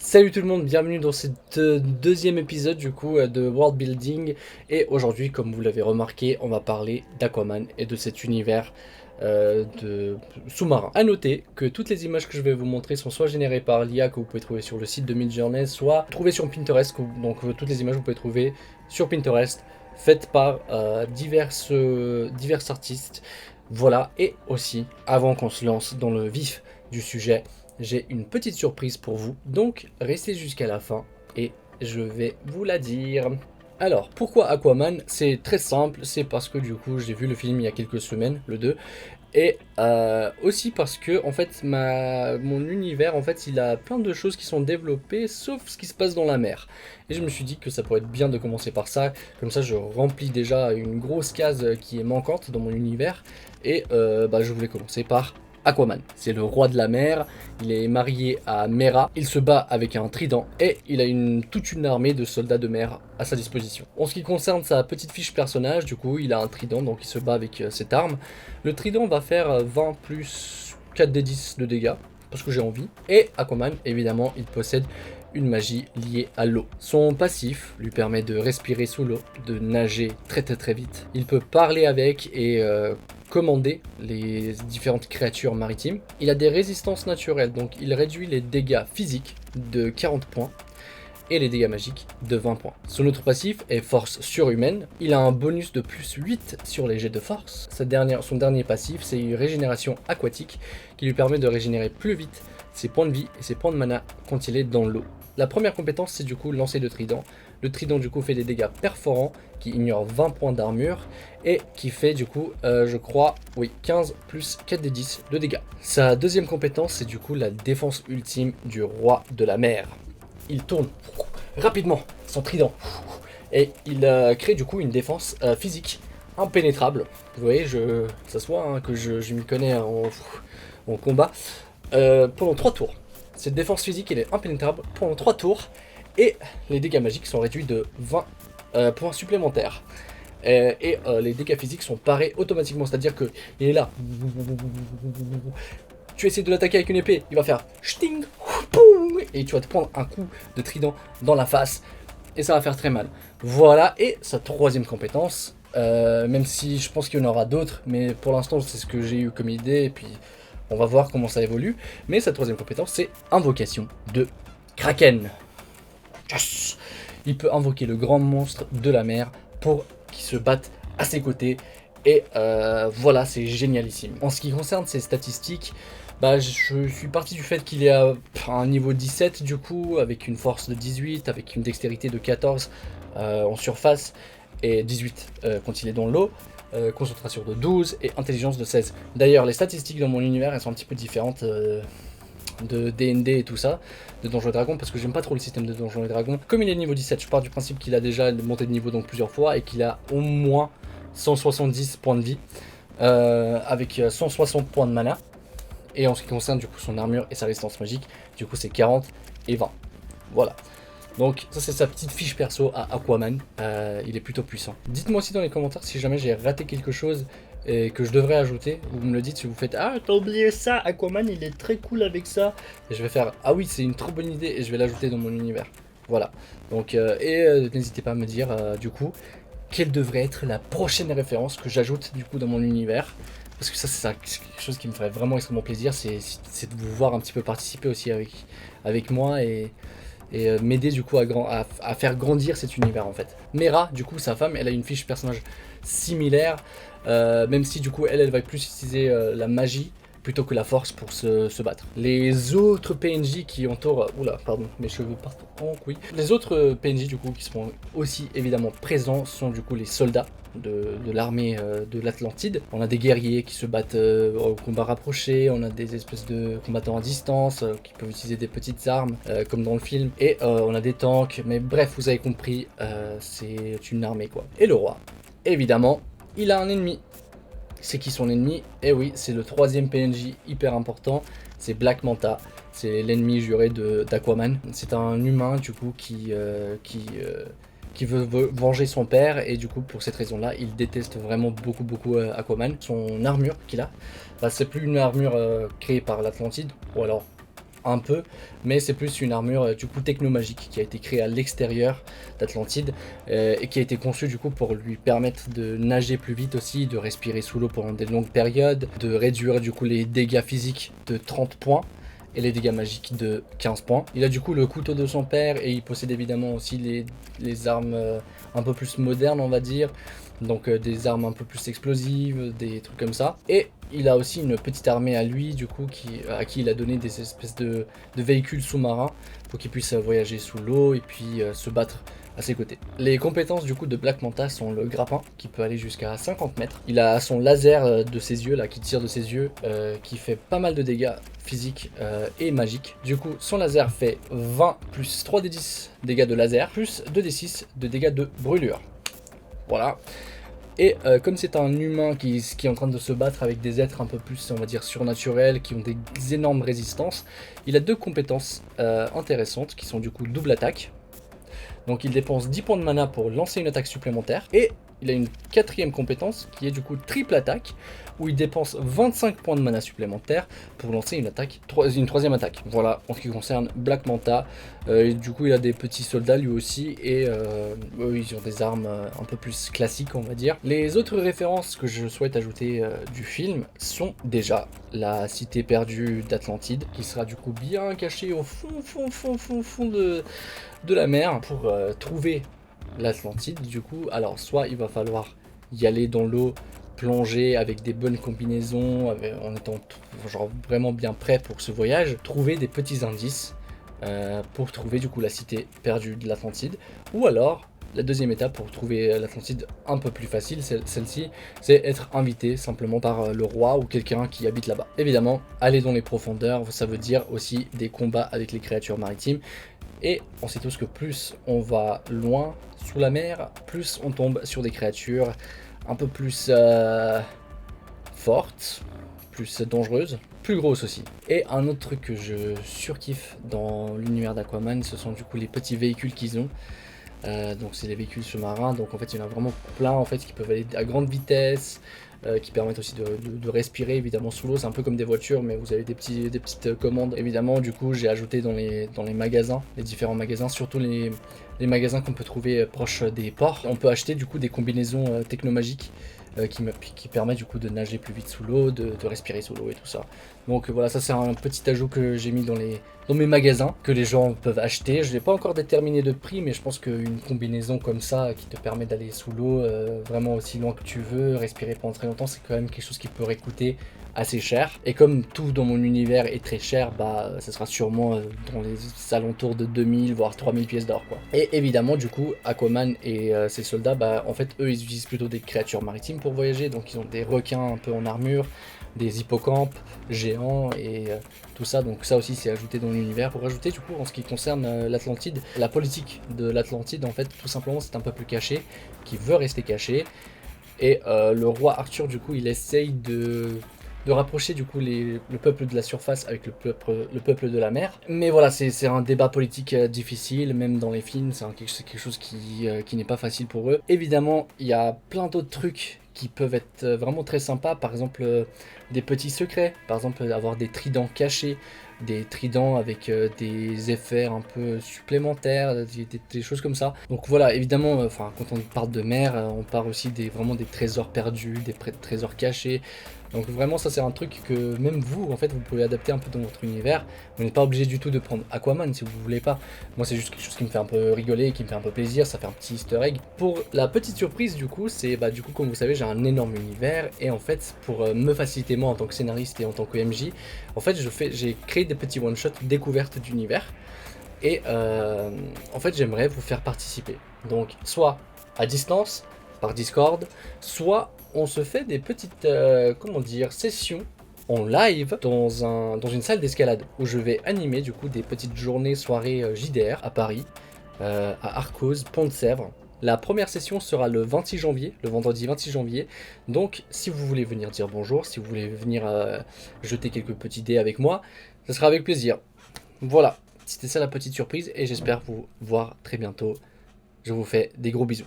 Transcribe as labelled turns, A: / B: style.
A: Salut tout le monde, bienvenue dans ce deuxième épisode du coup de World Building. Et aujourd'hui, comme vous l'avez remarqué, on va parler d'Aquaman et de cet univers de sous-marin. A noter que toutes les images que je vais vous montrer sont soit générées par l'IA que vous pouvez trouver sur le site de Midjourney, soit trouvées sur Pinterest. Donc toutes les images vous pouvez trouver sur Pinterest, faites par divers artistes. Voilà, et aussi, avant qu'on se lance dans le vif du sujet, j'ai une petite surprise pour vous, donc restez jusqu'à la fin et je vais vous la dire. Alors, pourquoi Aquaman? C'est très simple, c'est parce que du coup j'ai vu le film il y a quelques semaines, le 2, et aussi parce que en fait mon univers en fait il a plein de choses qui sont développées sauf ce qui se passe dans la mer. Et je me suis dit que ça pourrait être bien de commencer par ça, comme ça je remplis déjà une grosse case qui est manquante dans mon univers, et je voulais commencer par Aquaman. C'est le roi de la mer, il est marié à Mera, il se bat avec un trident et il a toute une armée de soldats de mer à sa disposition. En ce qui concerne sa petite fiche personnage, du coup il a un trident donc il se bat avec cette arme. Le trident va faire 20 plus 4d10 de dégâts, parce que j'ai envie. Et Aquaman, évidemment, il possède une magie liée à l'eau. Son passif lui permet de respirer sous l'eau, de nager très vite. Il peut parler avec et commander les différentes créatures maritimes. Il a des résistances naturelles, donc il réduit les dégâts physiques de 40 points et les dégâts magiques de 20 points. Son autre passif est force surhumaine. Il a un bonus de plus 8 sur les jets de force. Son dernier passif, c'est une régénération aquatique qui lui permet de régénérer plus vite ses points de vie et ses points de mana quand il est dans l'eau. La première compétence, c'est du coup lancer de trident. Le trident du coup fait des dégâts perforants qui ignorent 20 points d'armure et qui fait du coup, je crois, oui, 15 plus 4d10 de dégâts. Sa deuxième compétence, c'est du coup la défense ultime du roi de la mer. Il tourne rapidement son trident et il crée du coup une défense physique impénétrable. Vous voyez, ça se voit que je m'y connais en combat. Pendant 3 tours. Cette défense physique elle est impénétrable pendant 3 tours et les dégâts magiques sont réduits de 20 points supplémentaires. Les dégâts physiques sont parés automatiquement, c'est-à-dire que il est là. Tu essaies de l'attaquer avec une épée, il va faire sting, boum, et tu vas te prendre un coup de trident dans la face et ça va faire très mal. Voilà, et sa troisième compétence, même si je pense qu'il y en aura d'autres, mais pour l'instant c'est ce que j'ai eu comme idée, et puis on va voir comment ça évolue. Mais sa troisième compétence, c'est invocation de Kraken. Yes. Il peut invoquer le grand monstre de la mer pour qu'il se batte à ses côtés. Et voilà, c'est génialissime. En ce qui concerne ses statistiques, je suis parti du fait qu'il est à un niveau 17 du coup, avec une force de 18, avec une dextérité de 14 en surface, et 18 quand il est dans l'eau. Concentration de 12 et intelligence de 16. D'ailleurs, les statistiques dans mon univers, elles sont un petit peu différentes de D&D et tout ça, de Donjons et Dragons, parce que j'aime pas trop le système de Donjons et Dragons. Comme il est niveau 17, je pars du principe qu'il a déjà monté de niveau donc plusieurs fois et qu'il a au moins 170 points de vie, avec 160 points de mana. Et en ce qui concerne du coup son armure et sa résistance magique, du coup c'est 40 et 20. Voilà. Donc ça c'est sa petite fiche perso à Aquaman, il est plutôt puissant. Dites-moi aussi dans les commentaires si jamais j'ai raté quelque chose et que je devrais ajouter. Vous me le dites si vous faites ah t'as oublié ça, Aquaman il est très cool avec ça. Et je vais faire ah oui c'est une trop bonne idée et je vais l'ajouter dans mon univers. Voilà. Donc n'hésitez pas à me dire du coup quelle devrait être la prochaine référence que j'ajoute du coup dans mon univers. Parce que ça c'est quelque chose qui me ferait vraiment extrêmement plaisir, c'est de vous voir un petit peu participer aussi avec moi et m'aider du coup à faire grandir cet univers en fait. Mera, du coup, sa femme, elle a une fiche personnage similaire, même si du coup elle va plus utiliser la magie plutôt que la force pour se battre. Les autres PNJ qui entourent... Oula, pardon, mes cheveux partent en couille. Les autres PNJ du coup qui seront aussi évidemment présents sont du coup les soldats de l'armée de l'Atlantide. On a des guerriers qui se battent au combat rapproché, on a des espèces de combattants à distance qui peuvent utiliser des petites armes comme dans le film, et on a des tanks, mais bref, vous avez compris, c'est une armée quoi. Et le roi, évidemment, il a un ennemi. C'est qui son ennemi? Eh oui, c'est le troisième PNJ hyper important, c'est Black Manta. C'est l'ennemi juré d'Aquaman. C'est un humain du coup qui veut venger son père, et du coup pour cette raison là il déteste vraiment beaucoup Aquaman. Son armure qu'il a, c'est plus une armure créée par l'Atlantide, ou alors un peu, mais c'est plus une armure du coup technomagique qui a été créée à l'extérieur d'Atlantide et qui a été conçue du coup pour lui permettre de nager plus vite aussi, de respirer sous l'eau pendant des longues périodes, de réduire du coup les dégâts physiques de 30 points et les dégâts magiques de 15 points. Il a du coup le couteau de son père et il possède évidemment aussi les armes un peu plus modernes on va dire, donc des armes un peu plus explosives, des trucs comme ça. Et il a aussi une petite armée à lui du coup à qui il a donné des espèces de véhicules sous-marins pour qu'il puisse voyager sous l'eau et puis se battre à ses côtés. Les compétences du coup de Black Manta sont le grappin qui peut aller jusqu'à 50 mètres. Il a son laser de ses yeux là qui tire de ses yeux qui fait pas mal de dégâts physiques et magiques. Du coup son laser fait 20 plus 3d10 dégâts de laser plus 2d6 de dégâts de brûlure. Voilà. Et comme c'est un humain qui est en train de se battre avec des êtres un peu plus, on va dire, surnaturels, qui ont des énormes résistances, il a deux compétences intéressantes qui sont du coup double attaque. Donc il dépense 10 points de mana pour lancer une attaque supplémentaire. Et il a une quatrième compétence qui est du coup triple attaque, où il dépense 25 points de mana supplémentaires pour lancer une troisième attaque. Voilà en ce qui concerne Black Manta. Du coup il a des petits soldats lui aussi, et eux ils ont des armes un peu plus classiques on va dire. Les autres références que je souhaite ajouter du film sont déjà la cité perdue d'Atlantide, qui sera du coup bien cachée au fond de la mer. Pour trouver l'Atlantide du coup, alors soit il va falloir y aller dans l'eau, plonger avec des bonnes combinaisons, en étant genre vraiment bien prêt pour ce voyage, trouver des petits indices pour trouver du coup la cité perdue de l'Atlantide. Ou alors la deuxième étape pour trouver l'Atlantide un peu plus facile, celle-ci, c'est être invité simplement par le roi ou quelqu'un qui habite là-bas. Évidemment, aller dans les profondeurs, ça veut dire aussi des combats avec les créatures maritimes. Et on sait tous que plus on va loin sous la mer, plus on tombe sur des créatures un peu plus fortes, plus dangereuses, plus grosses aussi. Et un autre truc que je surkiffe dans l'univers d'Aquaman, ce sont du coup les petits véhicules qu'ils ont. Donc c'est les véhicules sous-marins, donc en fait il y en a vraiment plein en fait qui peuvent aller à grande vitesse, qui permettent aussi de respirer évidemment sous l'eau. C'est un peu comme des voitures, mais vous avez des petites commandes. Évidemment du coup j'ai ajouté dans les magasins, les différents magasins, surtout les magasins qu'on peut trouver proches des ports. On peut acheter du coup des combinaisons technomagiques qui permet du coup de nager plus vite sous l'eau, de respirer sous l'eau et tout ça. Donc voilà, ça c'est un petit ajout que j'ai mis dans mes magasins, que les gens peuvent acheter. Je n'ai pas encore déterminé de prix, mais je pense qu'une combinaison comme ça, qui te permet d'aller sous l'eau vraiment aussi loin que tu veux, respirer pendant très longtemps, c'est quand même quelque chose qui pourrait coûter assez cher. Et comme tout dans mon univers est très cher, bah ça sera sûrement dans les alentours de 2000 voire 3000 pièces d'or quoi. Et évidemment du coup Aquaman et ses soldats, bah en fait eux ils utilisent plutôt des créatures maritimes pour voyager, donc ils ont des requins un peu en armure, des hippocampes géants et tout ça, donc ça aussi c'est ajouté dans l'univers. Pour ajouter du coup en ce qui concerne l'Atlantide, la politique de l'Atlantide en fait tout simplement c'est un peuple caché qui veut rester caché. Et le roi Arthur du coup il essaye de rapprocher du coup le peuple de la surface avec le peuple de la mer. Mais voilà, c'est un débat politique difficile, même dans les films, c'est quelque chose qui n'est pas facile pour eux. Évidemment, il y a plein d'autres trucs qui peuvent être vraiment très sympas, par exemple des petits secrets, par exemple avoir des tridents cachés, des tridents avec des effets un peu supplémentaires, des choses comme ça. Donc voilà, évidemment, quand on parle de mer, on parle aussi vraiment des trésors perdus, des trésors cachés. Donc vraiment ça c'est un truc que même vous en fait vous pouvez adapter un peu dans votre univers. Vous n'êtes pas obligé du tout de prendre Aquaman si vous voulez pas. Moi c'est juste quelque chose qui me fait un peu rigoler, qui me fait un peu plaisir, ça fait un petit easter egg. Pour la petite surprise du coup, c'est du coup comme vous savez j'ai un énorme univers et en fait pour me faciliter moi en tant que scénariste et en tant que MJ, en fait j'ai créé des petits one-shots découvertes d'univers. Et en fait j'aimerais vous faire participer. Donc soit à distance, par Discord, soit on se fait des petites sessions en live dans une salle d'escalade où je vais animer du coup des petites journées, soirées JDR à Paris, à Arcos, Pont de Sèvres. La première session sera le 26 janvier, le vendredi 26 janvier. Donc si vous voulez venir dire bonjour, si vous voulez venir jeter quelques petits dés avec moi, ce sera avec plaisir. Voilà, c'était ça la petite surprise et j'espère vous voir très bientôt. Je vous fais des gros bisous.